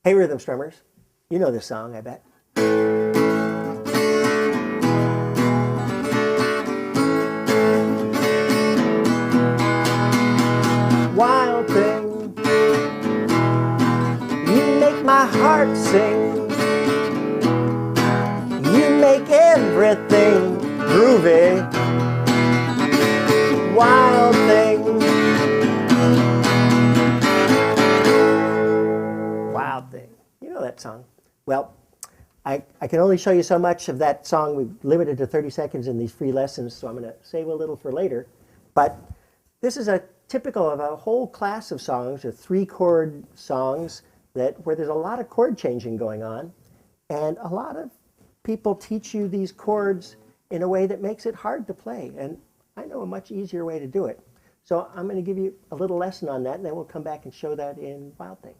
Hey, rhythm strummers, you know this song, I bet. Wild thing, you make my heart sing. You make everything groovy. Wild thing. Wild thing. You know that song. Well, I can only show you so much of that song. We've limited to 30 seconds in these free lessons, so I'm going to save a little for later. But this is a typical of a whole class of songs, or 3-chord songs, where there's a lot of chord changing going on. And a lot of people teach you these chords in a way that makes it hard to play. And I know a much easier way to do it. So I'm going to give you a little lesson on that, and then we'll come back and show that in Wild Thing.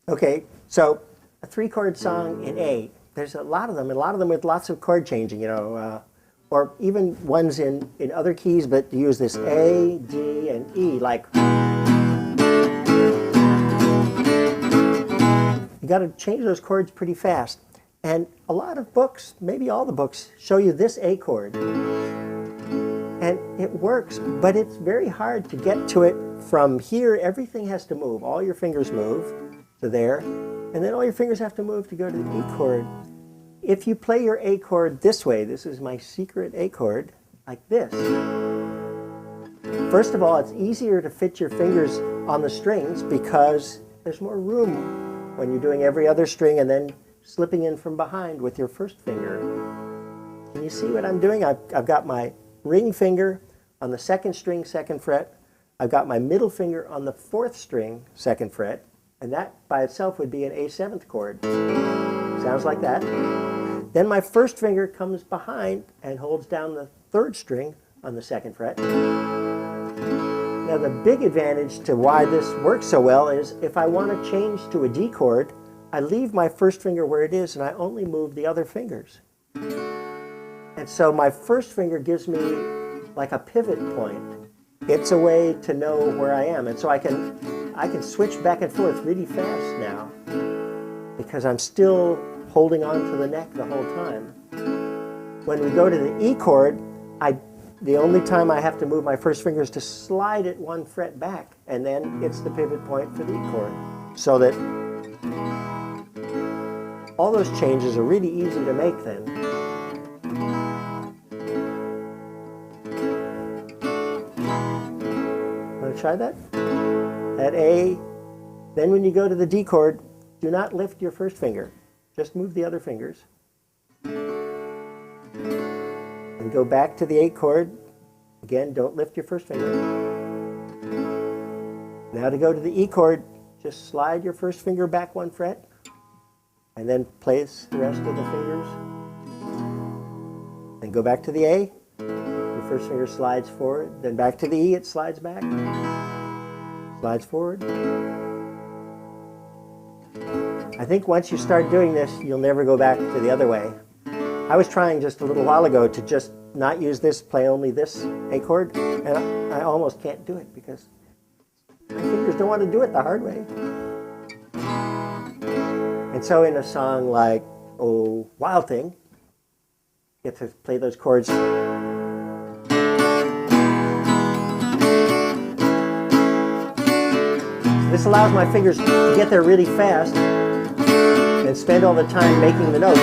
Okay, so a 3-chord song in A. There's a lot of them, and a lot of them with lots of chord changing, you know, or even ones in other keys, but you use this A, D, and E, like. You got to change those chords pretty fast. And a lot of books, maybe all the books, show you this A chord. And it works, but it's very hard to get to it from here. Everything has to move. All your fingers move to there, and then all your fingers have to move to go to the E chord. If you play your A chord this way, this is my secret A chord, like this. First of all, it's easier to fit your fingers on the strings because there's more room when you're doing every other string and then slipping in from behind with your first finger. Can you see what I'm doing? I've got my ring finger on the 2nd string, 2nd fret. I've got my middle finger on the 4th string, 2nd fret. And that by itself would be an A7th chord. Sounds like that. Then my first finger comes behind and holds down the 3rd string on the 2nd fret. Now the big advantage to why this works so well is if I want to change to a D chord, I leave my first finger where it is and I only move the other fingers. And so my first finger gives me like a pivot point. It's a way to know where I am. And so I can switch back and forth really fast now because I'm still holding on to the neck the whole time. When we go to the E chord, the only time I have to move my first finger is to slide it 1 fret back, and then it's the pivot point for the E chord. So that all those changes are really easy to make then. Want to try that? At A, then when you go to the D chord, do not lift your first finger. Just move the other fingers. And go back to the A chord. Again, don't lift your first finger. Now to go to the E chord, just slide your first finger back 1 fret, and then place the rest of the fingers. Then go back to the A. Your first finger slides forward. Then back to the E, it slides back. Slides forward. I think once you start doing this, you'll never go back to the other way. I was trying just a little while ago to just not use this, play only this A chord, and I almost can't do it because my fingers don't want to do it the hard way. And so in a song like, oh, Wild Thing, you get to play those chords. This allows my fingers to get there really fast and spend all the time making the notes.